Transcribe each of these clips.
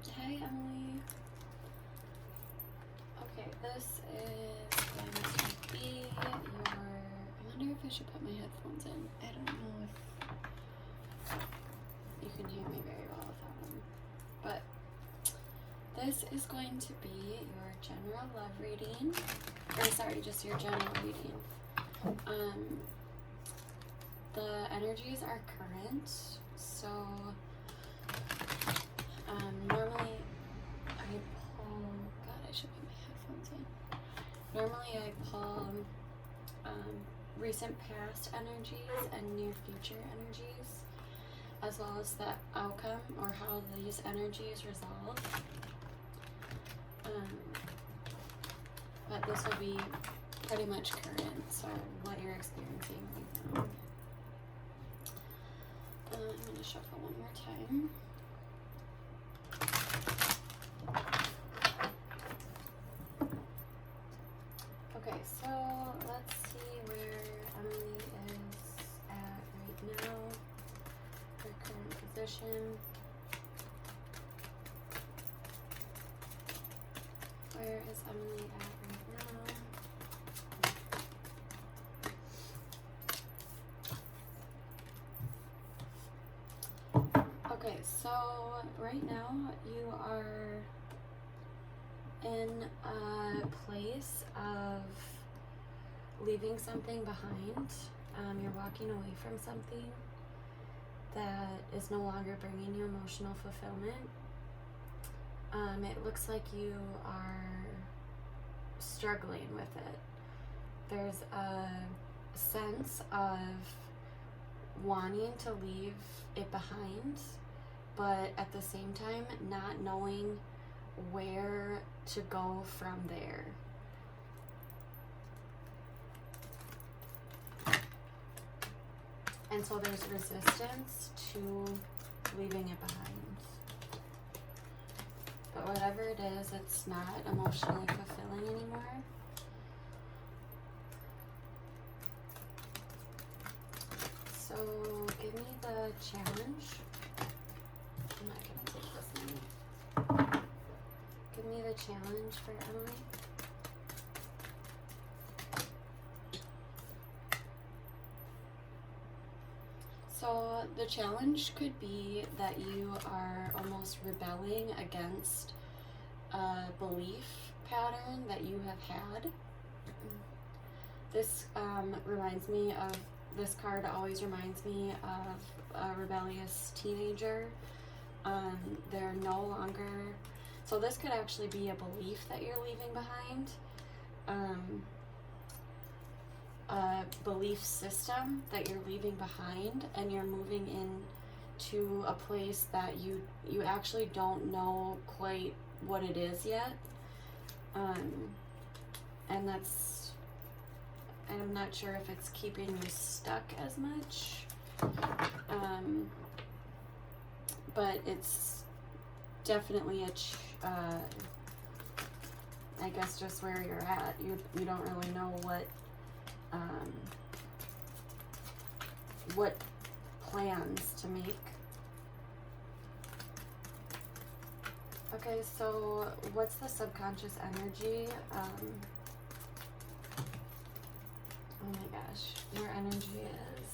Hi, Emilee. Okay, this is going to be your... I wonder if I should put my headphones in. I don't know if you can hear me very well without them. But this is going to be your general love reading. Or sorry, just your general reading. The energies are current, so normally I pull, God, I should put my headphones in. Normally I pull recent past energies and near future energies, as well as the outcome or how these energies resolve. But this will be pretty much current, so what you're experiencing right now. I'm going to shuffle one more time. Okay, so let's see where Emilee is at right now, her current position. Where is Emilee at right now? Okay, so right now you are in a place of leaving something behind. You're walking away from something that is no longer bringing you emotional fulfillment. It looks like you are struggling with it. There's a sense of wanting to leave it behind, but at the same time not knowing where to go from there. And so there's resistance to leaving it behind. But whatever it is, it's not emotionally fulfilling anymore. So give me the challenge. I'm not going to take this one. Give me the challenge for Emilee. So the challenge could be that you are almost rebelling against a belief pattern that you have had. This reminds me of, this card always reminds me of a rebellious teenager. They're no longer, so this could actually be a belief that you're leaving behind. A belief system that you're leaving behind, and you're moving into a place that you actually don't know quite what it is yet. And that's, I'm not sure if it's keeping you stuck as much, but it's definitely I guess just where you're at. You don't really know what plans to make. Okay, so what's the subconscious energy? Oh my gosh, your energy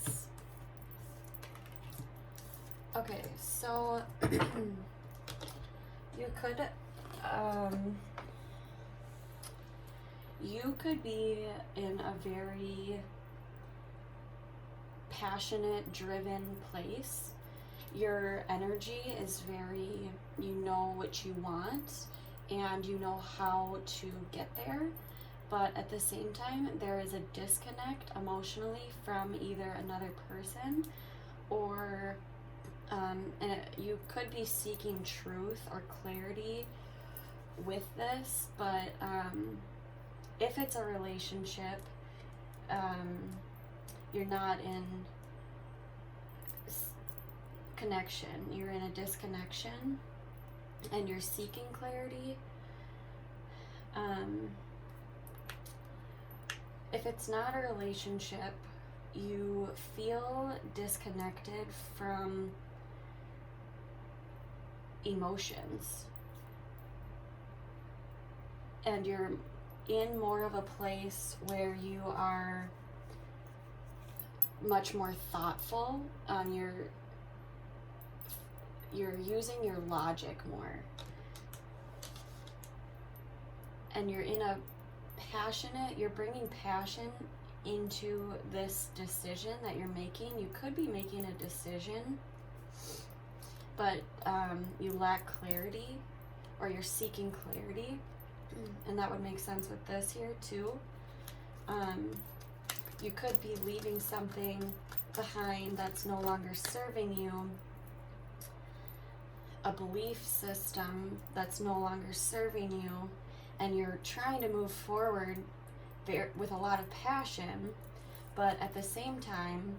is... Okay, so you could be in a very passionate, driven place. Your energy is very, you know what you want and you know how to get there, but at the same time there is a disconnect emotionally from either another person or you could be seeking truth or clarity with this, but if it's a relationship, you're not in connection, you're in a disconnection, and you're seeking clarity. If it's not a relationship, you feel disconnected from emotions. and you're in more of a place where you are much more thoughtful. You're using your logic more, and you're in a you're bringing passion into this decision that you're making. You could be making a decision, but you lack clarity, or you're seeking clarity, and that would make sense with this here too. You could be leaving something behind that's no longer serving you, a belief system that's no longer serving you, and you're trying to move forward with a lot of passion, but at the same time,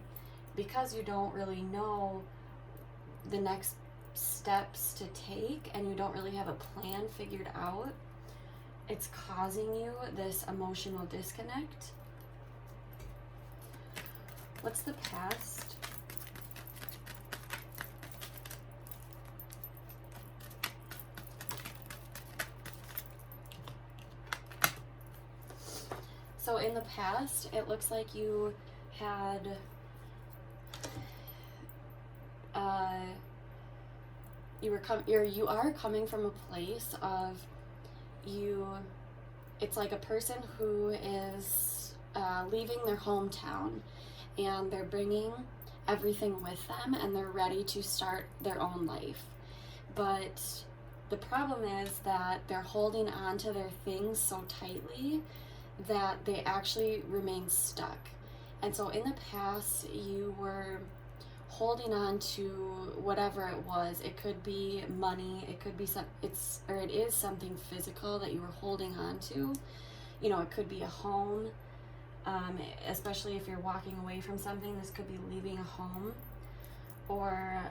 because you don't really know the next steps to take and you don't really have a plan figured out, it's causing you this emotional disconnect. What's the past? So in the past, it looks like you had you are coming from a place of it's like a person who is leaving their hometown, and they're bringing everything with them, and they're ready to start their own life. But the problem is that they're holding on to their things so tightly that they actually remain stuck. And so in the past, you were holding on to whatever it was. It could be money, it could be it is something physical that you were holding on to. You know, it could be a home, especially if you're walking away from something. This could be leaving a home, or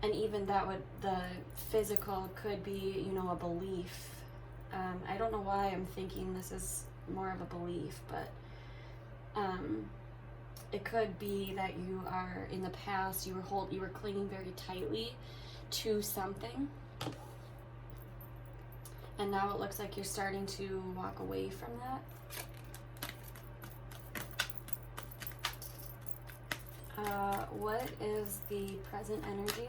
and even the physical could be, you know, a belief. I don't know why I'm thinking this is more of a belief, but it could be that you are, in the past, you were clinging very tightly to something, and now it looks like you're starting to walk away from that. What is the present energy?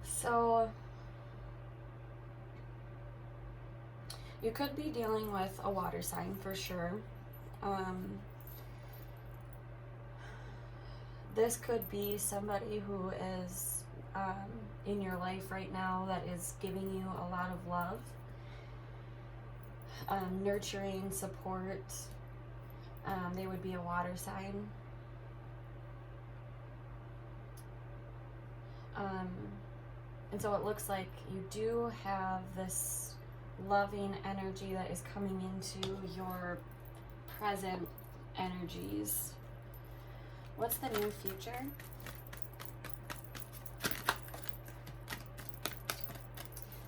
So you could be dealing with a water sign for sure. This could be somebody who is in your life right now that is giving you a lot of love, nurturing, support. They would be a water sign. And so it looks like you do have this loving energy that is coming into your present energies. What's the near future?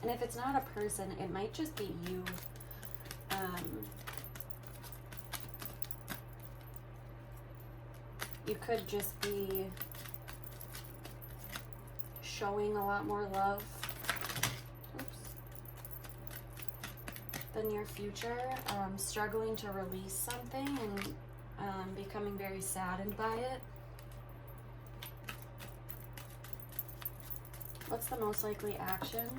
And if it's not a person, it might just be you. You could just be showing a lot more love. Oops. The near future, struggling to release something and becoming very saddened by it. What's the most likely action?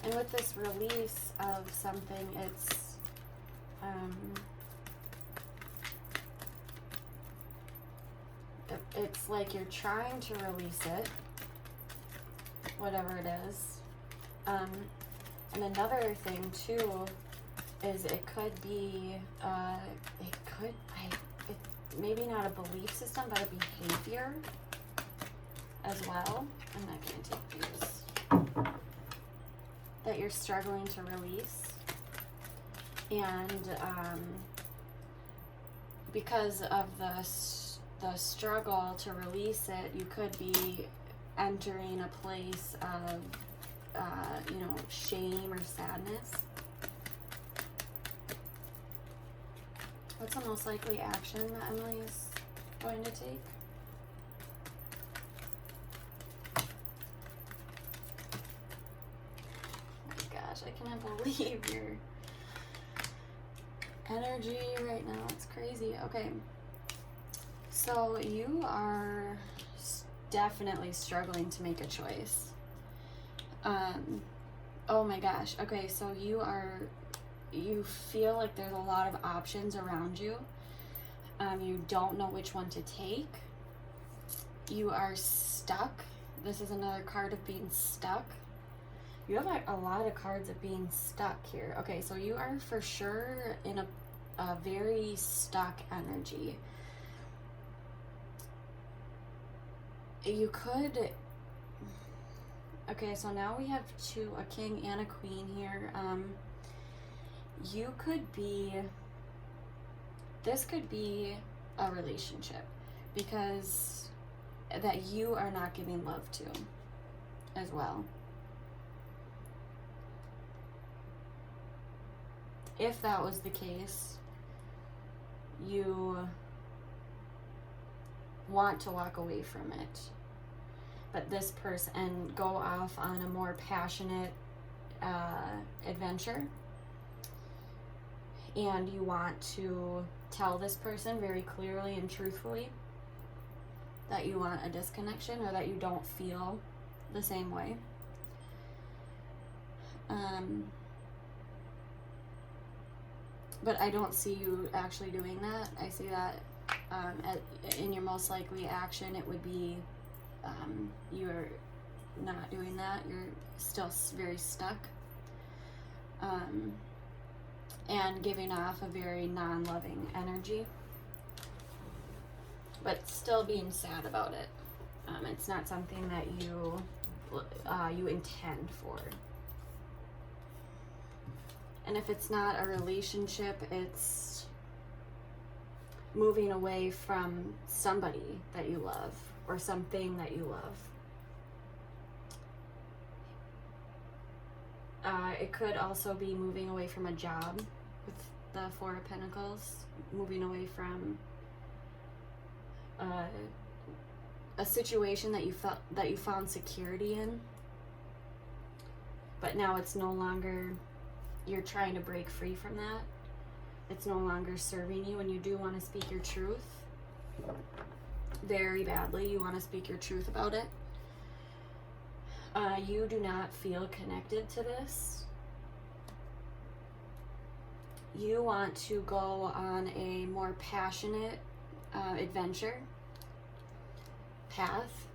And with this release of something, it's like you're trying to release it, whatever it is. And another thing too is it could be, maybe not a belief system, but a behavior as well. I'm not going to take these. That you're struggling to release. And because of the struggle to release it, you could be entering a place of, you know, shame or sadness. What's the most likely action that Emilee is going to take? Oh my gosh, I cannot believe your energy right now. It's crazy. Okay. So you are definitely struggling to make a choice. Oh my gosh. Okay, so you feel like there's a lot of options around you. You don't know which one to take. You are stuck. This is another card of being stuck. You have a lot of cards of being stuck here. Okay, so you are for sure in a very stuck energy. You could... Okay, so now we have a king and a queen here. You could be... This could be a relationship because that you are not giving love to as well. If that was the case, you want to walk away from it. But this person, and go off on a more passionate adventure. And you want to tell this person very clearly and truthfully that you want a disconnection or that you don't feel the same way. But I don't see you actually doing that. I see that in your most likely action, it would be you're not doing that. You're still very stuck. And giving off a very non-loving energy. But still being sad about it. It's not something that you intend for. And if it's not a relationship, it's moving away from somebody that you love or something that you love. It could also be moving away from a job with the Four of Pentacles, moving away from a situation that you found security in, but now it's no longer, you're trying to break free from that. It's no longer serving you, and you do want to speak your truth very badly. You want to speak your truth about it. You do not feel connected to this. You want to go on a more passionate adventure path,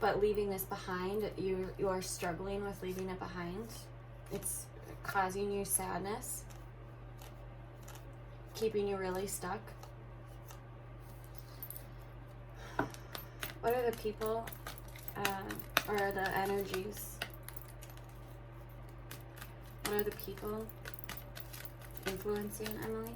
but leaving this behind, you are struggling with leaving it behind. It's causing you sadness, keeping you really stuck. What are the people or the energies? What are the people influencing Emilee?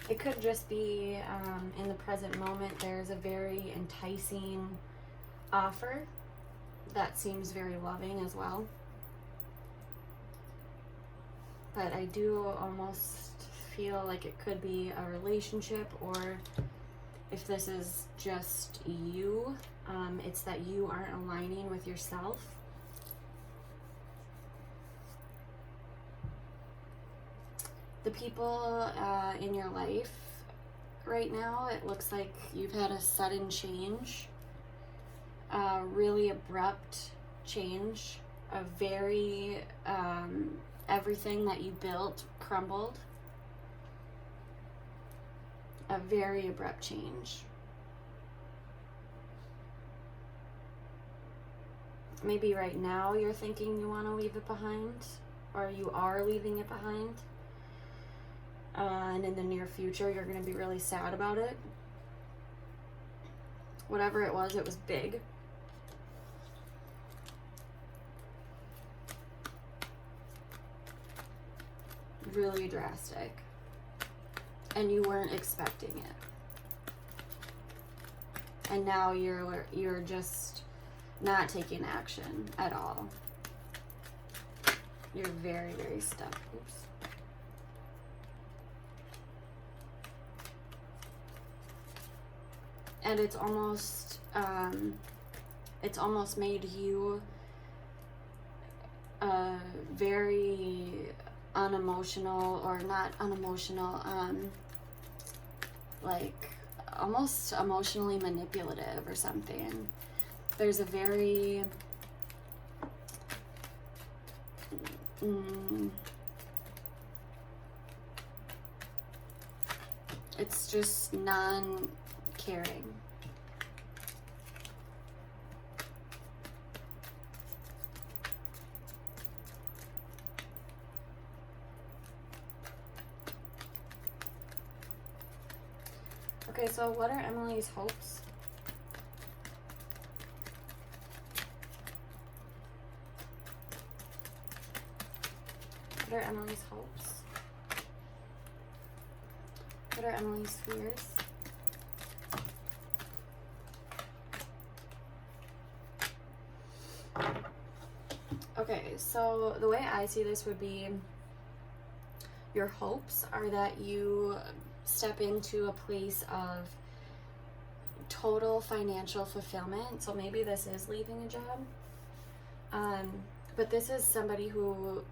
It could just be in the present moment, there's a very enticing offer that seems very loving as well. But I do almost feel like it could be a relationship, or if this is just you, it's that you aren't aligning with yourself. The people in your life right now, it looks like you've had a sudden change, really abrupt change, a very, everything that you built crumbled. A very abrupt change. Maybe right now you're thinking you want to leave it behind, or you are leaving it behind. And in the near future, you're going to be really sad about it. Whatever it was big. really drastic and you weren't expecting it. And now you're just not taking action at all. You're very, very stuck. Oops. And it's almost made you very unemotional, or not unemotional, like almost emotionally manipulative or something. There's a very it's just non-caring. Okay, so what are Emilee's hopes? What are Emilee's hopes? What are Emilee's fears? Okay, so the way I see this would be, your hopes are that you step into a place of total financial fulfillment. So maybe this is leaving a job, but this is somebody who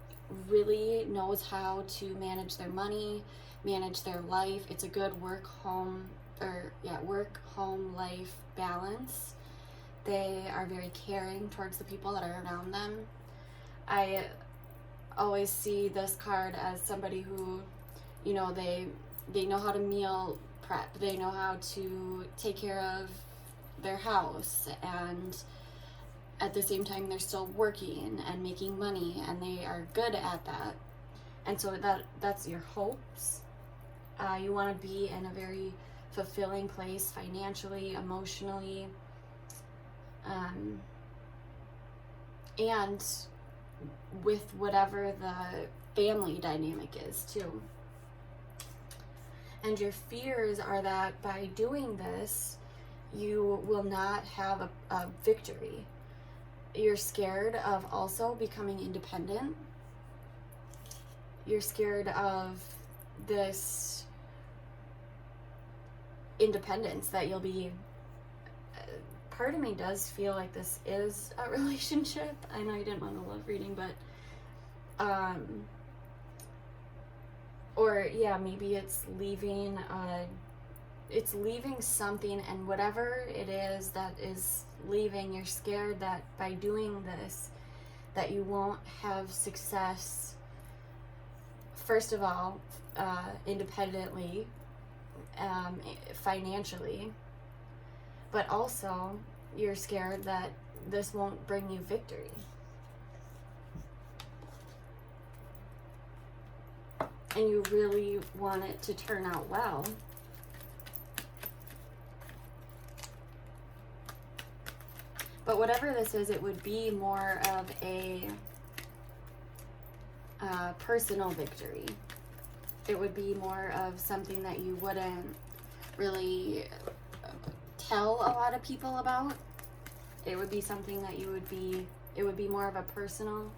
really knows how to manage their money, manage their life. It's a good work-home life balance. They are very caring towards the people that are around them. I always see this card as somebody who, you know, they know how to meal prep. They know how to take care of their house, and at the same time they're still working and making money, and they are good at that. And so that's your hopes. You want to be in a very fulfilling place financially, emotionally, and with whatever the family dynamic is too. And your fears are that by doing this, you will not have a victory. You're scared of also becoming independent. You're scared of this independence that you'll be. Part of me does feel like this is a relationship. I know you didn't want a love reading, but or yeah, maybe it's leaving something, and whatever it is that is leaving, you're scared that by doing this, that you won't have success, first of all, independently, financially, but also you're scared that this won't bring you victory. And you really want it to turn out well. But whatever this is, it would be more of a personal victory. It would be more of something that you wouldn't really tell a lot of people about. It would be something that it would be more of a personal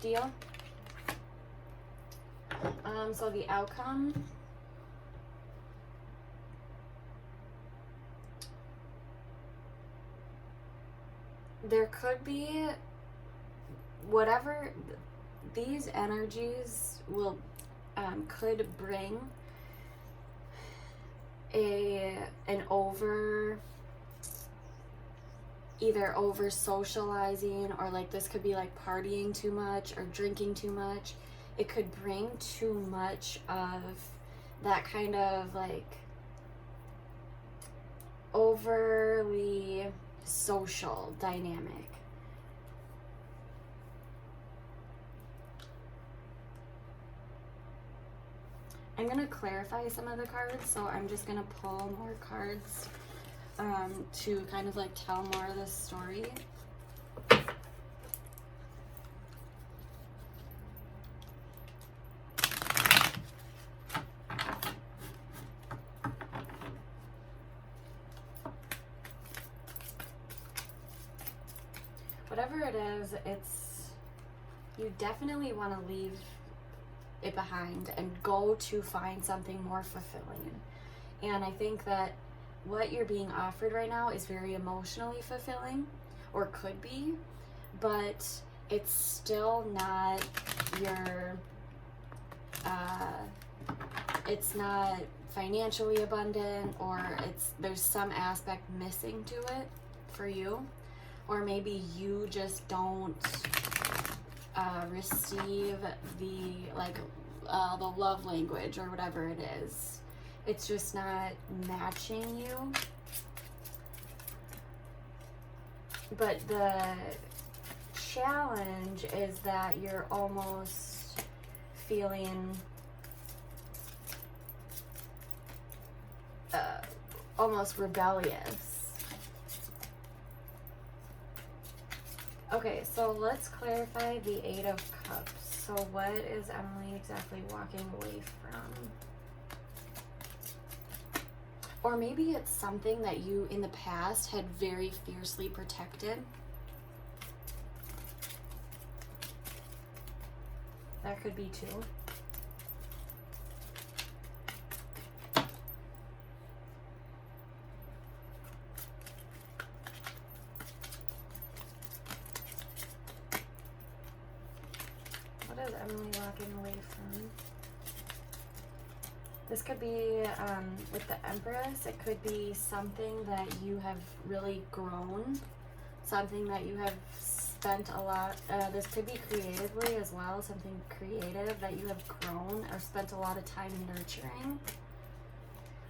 deal. So the outcome, there could be whatever these energies will could bring either over socializing, or like this could be like partying too much or drinking too much. It could bring too much of that kind of like overly social dynamic. I'm going to clarify some of the cards, so I'm just going to pull more cards to kind of like tell more of the story. whatever it is, you definitely want to leave it behind and go to find something more fulfilling. And I think that what you're being offered right now is very emotionally fulfilling, or could be, but it's still not your, it's not financially abundant, or there's some aspect missing to it for you, or maybe you just don't receive the love language or whatever it is. It's just not matching you. But the challenge is that you're almost feeling almost rebellious. Okay, so let's clarify the Eight of Cups. So what is Emilee exactly walking away from? Or maybe it's something that you in the past had very fiercely protected. That could be too. What is Emilee walking away from? This could be, with the Empress, it could be something that you have really grown, something that you have spent a lot, this could be creatively as well, something creative that you have grown or spent a lot of time nurturing,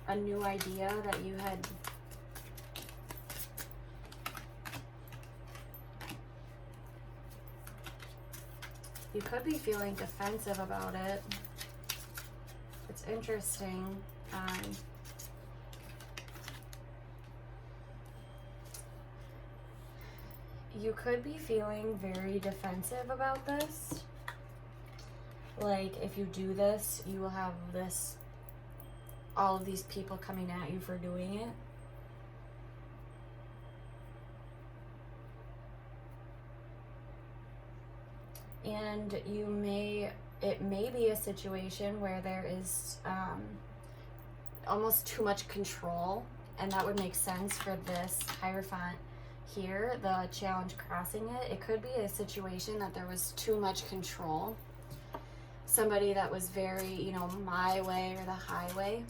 a new idea that you had you could be feeling defensive about it. It's interesting. You could be feeling very defensive about this. Like, if you do this, you will have all of these people coming at you for doing it. And it may be a situation where there is almost too much control, and that would make sense for this Hierophant here, the challenge crossing it. It could be a situation that there was too much control. Somebody that was very, my way or the highway,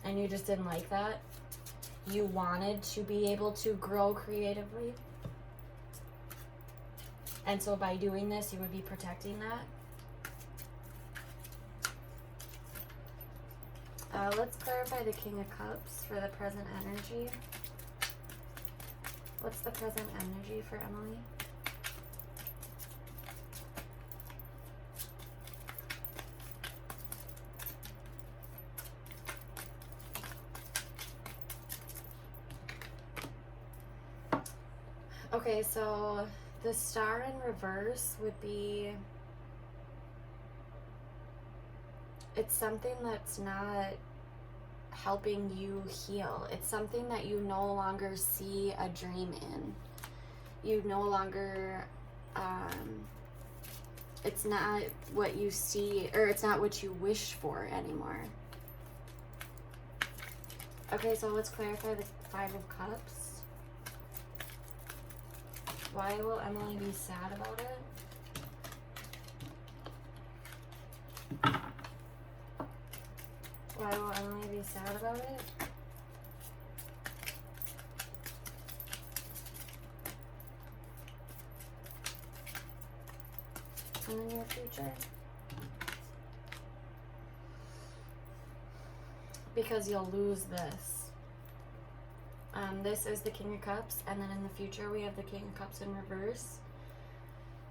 and you just didn't like that. You wanted to be able to grow creatively. And so by doing this, you would be protecting that. Let's clarify the King of Cups for the present energy. What's the present energy for Emilee? Okay, so the Star in reverse would be, it's something that's not helping you heal. It's something that you no longer see a dream in. You no longer, it's not what you see, or it's not what you wish for anymore. Okay, so let's clarify the Five of Cups. Why will Emilee be sad about it? Why will Emilee be sad about it? In the near future? Because you'll lose this. This is the King of Cups, and then in the future we have the King of Cups in reverse.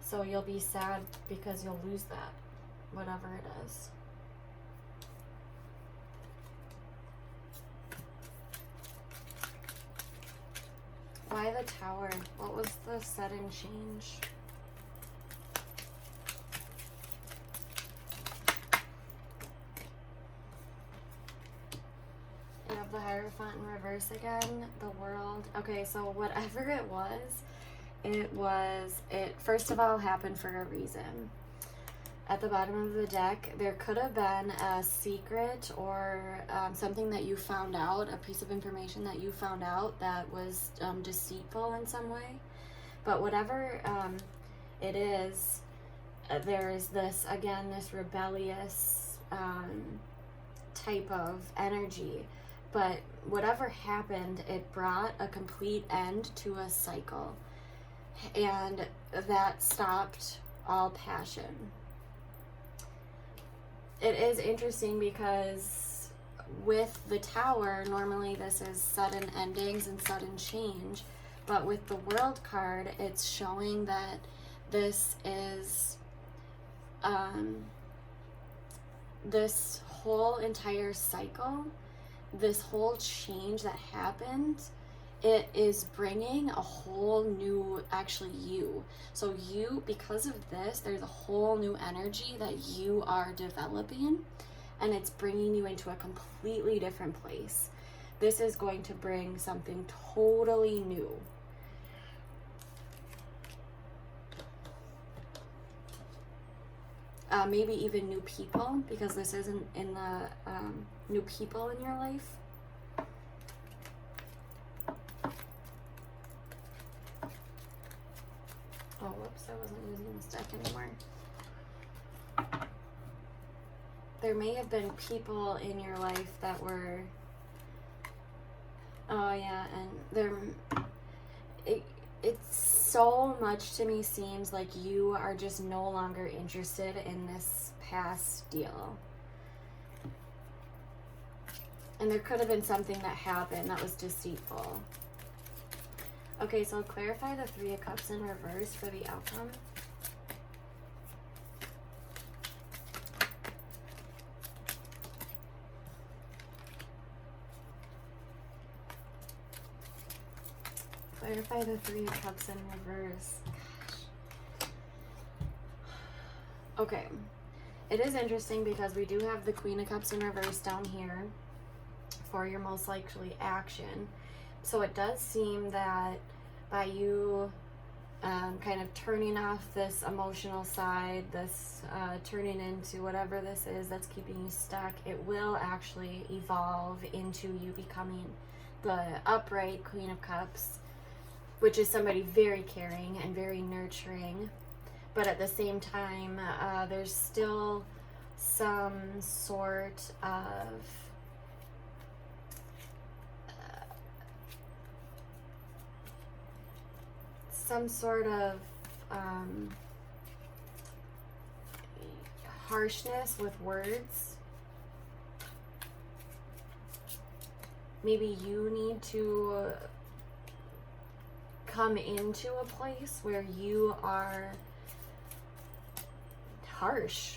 So you'll be sad because you'll lose that, whatever it is. Why the Tower? What was the sudden change? Yeah, have the Hierophant in reverse again. The World. Okay, so whatever it first of all happened for a reason. At the bottom of the deck, there could have been a secret or something that you found out, a piece of information that you found out that was deceitful in some way. But whatever it is, there's this, again, this rebellious type of energy. But whatever happened, it brought a complete end to a cycle. And that stopped all passion. It is interesting because with the Tower, normally this is sudden endings and sudden change, but with the World card, it's showing that this is this whole entire cycle, this whole change that happened, it is bringing a whole new, actually you. So you, because of this, there's a whole new energy that you are developing, and it's bringing you into a completely different place. This is going to bring something totally new. Maybe even new people, because this isn't in the new people in your life. Oh, whoops, I wasn't using this deck anymore. There may have been people in your life that were, oh yeah, and it's so much to me seems like you are just no longer interested in this past deal. And there could have been something that happened that was deceitful. Okay, so I'll clarify the Three of Cups in reverse for the outcome. Clarify the Three of Cups in reverse. Gosh. Okay. It is interesting because we do have the Queen of Cups in reverse down here for your most likely action. So it does seem that by you kind of turning off this emotional side, this turning into whatever this is that's keeping you stuck, it will actually evolve into you becoming the upright Queen of Cups, which is somebody very caring and very nurturing. But at the same time, there's still some sort of harshness with words. Maybe you need to come into a place where you are harsh.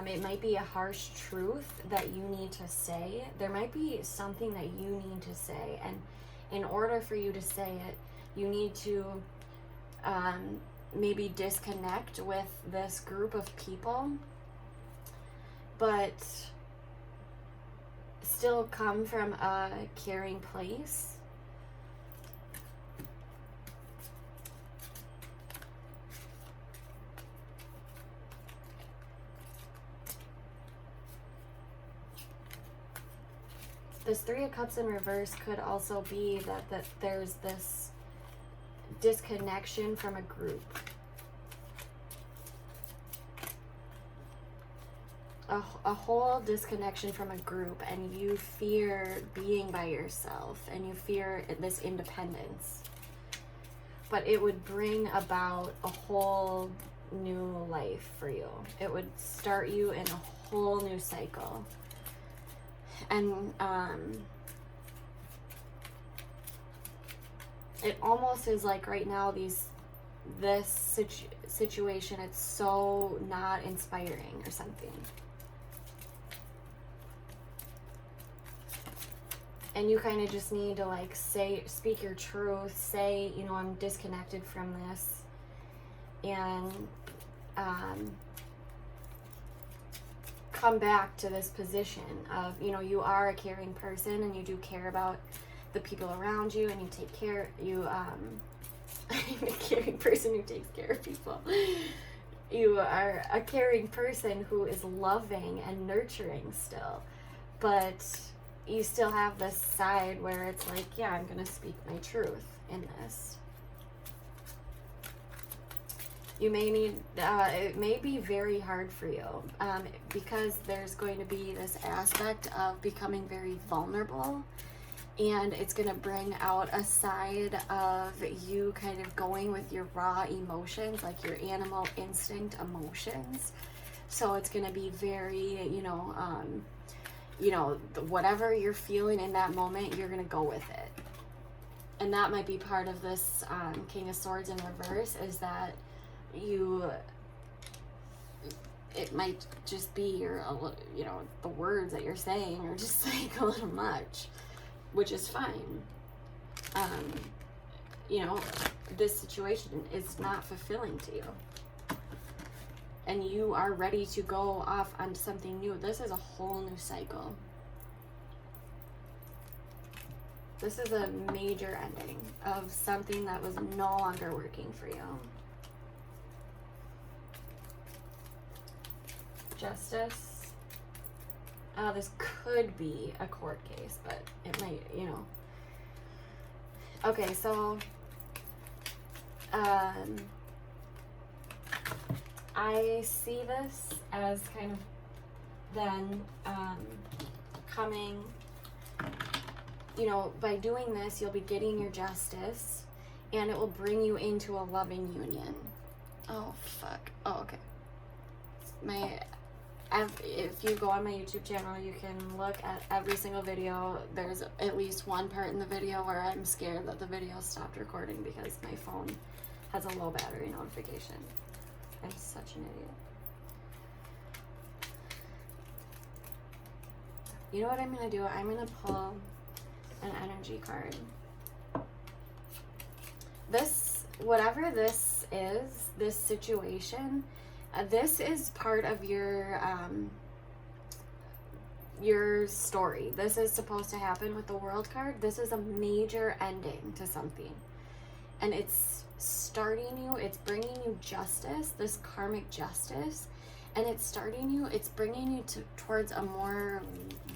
It might be a harsh truth that you need to say. There might be something that you need to say, and in order for you to say it, you need to maybe disconnect with this group of people, but still come from a caring place. This Three of Cups in reverse could also be that there's this disconnection from a group. A whole disconnection from a group, and you fear being by yourself, and you fear this independence. But it would bring about a whole new life for you. It would start you in a whole new cycle. And it almost is like right now this situation, it's so not inspiring or something. And you kind of just need to like speak your truth, say, you know, I'm disconnected from this, and come back to this position of, you know, you are a caring person and you do care about the people around you, and you take care, I'm a caring person who takes care of people. You are a caring person who is loving and nurturing still, but you still have this side where it's like, yeah, I'm going to speak my truth in this. You may need, it may be very hard for you because there's going to be this aspect of becoming very vulnerable, and it's going to bring out a side of you kind of going with your raw emotions, like your animal instinct emotions. So it's going to be very, whatever you're feeling in that moment, you're going to go with it. And that might be part of this King of Swords in reverse, is that it might just be the words that you're saying are just like a little much, which is fine. This situation is not fulfilling to you, and you are ready to go off onto something new. This is a whole new cycle. This is a major ending of something that was no longer working for you. Justice. This could be a court case, but it might, Okay, so I see this as kind of then coming, by doing this, you'll be getting your justice, and it will bring you into a loving union. Oh, fuck. Oh, okay. If you go on my YouTube channel, you can look at every single video. There's at least one part in the video where I'm scared that the video stopped recording because my phone has a low battery notification. I'm such an idiot. You know what I'm going to do? I'm going to pull an energy card. Whatever this is, this situation, this is part of your story. This is supposed to happen with the World card. This is a major ending to something. And it's starting you, it's bringing you justice, this karmic justice. And it's bringing you towards a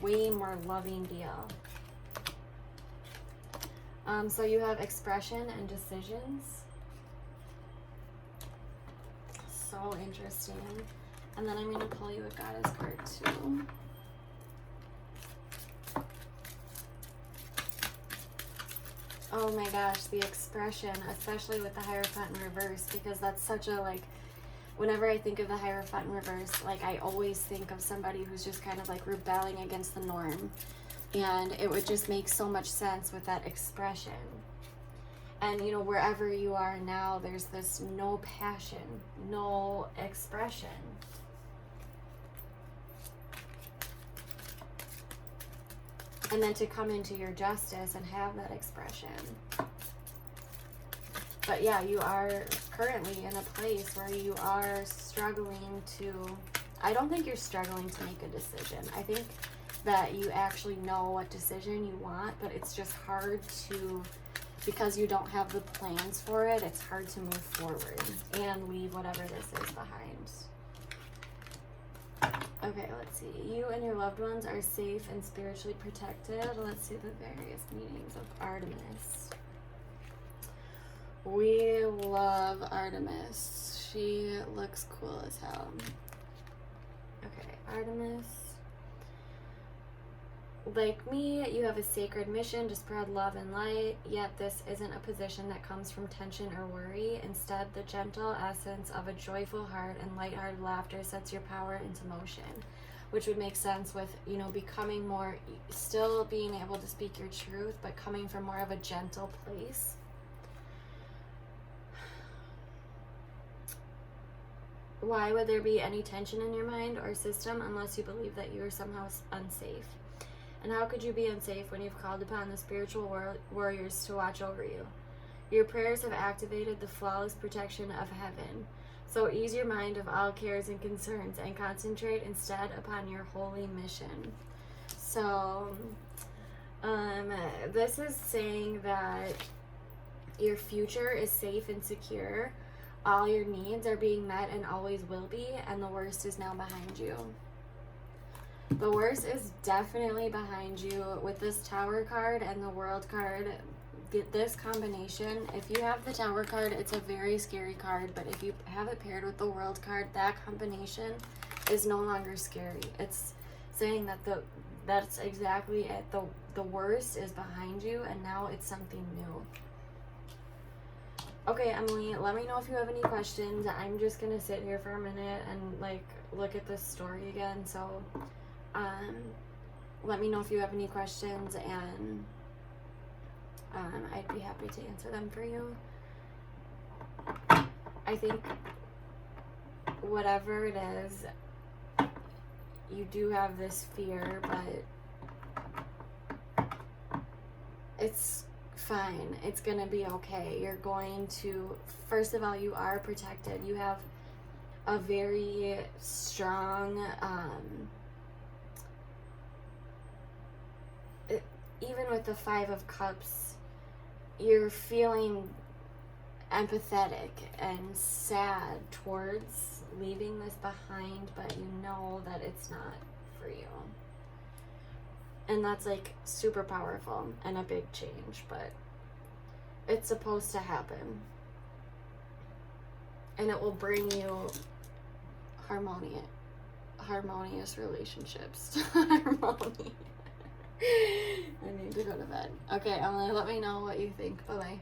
way more loving deal. So you have expression and decisions. So interesting. And then I'm going to pull you a goddess card too. Oh my gosh, the expression, especially with the Hierophant in reverse, because that's such a, whenever I think of the Hierophant in reverse, I always think of somebody who's just kind of rebelling against the norm. And it would just make so much sense with that expression. And, wherever you are now, there's this no passion, no expression. And then to come into your justice and have that expression. But yeah, you are currently in a place where you are struggling to, I don't think you're struggling to make a decision. I think that you actually know what decision you want, but it's just hard to, because you don't have the plans for it, it's hard to move forward and leave whatever this is behind. Okay, let's see. You and your loved ones are safe and spiritually protected. Let's see the various meanings of Artemis. We love Artemis. She looks cool as hell. Okay, Artemis. Like me, you have a sacred mission to spread love and light, yet this isn't a position that comes from tension or worry. Instead, the gentle essence of a joyful heart and lighthearted laughter sets your power into motion, which would make sense with, becoming more, still being able to speak your truth, but coming from more of a gentle place. Why would there be any tension in your mind or system unless you believe that you are somehow unsafe? And how could you be unsafe when you've called upon the spiritual warriors to watch over you? Your prayers have activated the flawless protection of heaven. So ease your mind of all cares and concerns and concentrate instead upon your holy mission. So this is saying that your future is safe and secure. All your needs are being met and always will be, and the worst is now behind you. The worst is definitely behind you with this Tower card and the World card. Get this combination. If you have the Tower card, it's a very scary card, but if you have it paired with the World card, that combination is no longer scary. It's saying that that's exactly it. The worst is behind you, and now it's something new. Okay, Emily, let me know if you have any questions. I'm just gonna sit here for a minute and like look at this story again. So let me know if you have any questions, and I'd be happy to answer them for you. I think whatever it is, you do have this fear, but it's fine. It's gonna be okay. You're going to, first of all, you are protected. You have a very strong, even with the 5 of Cups, you're feeling empathetic and sad towards leaving this behind, but you know that it's not for you. And that's like super powerful and a big change, but it's supposed to happen. And it will bring you harmonious relationships. Harmony. I need to go to bed. Okay, Emily, let me know what you think. Bye-bye.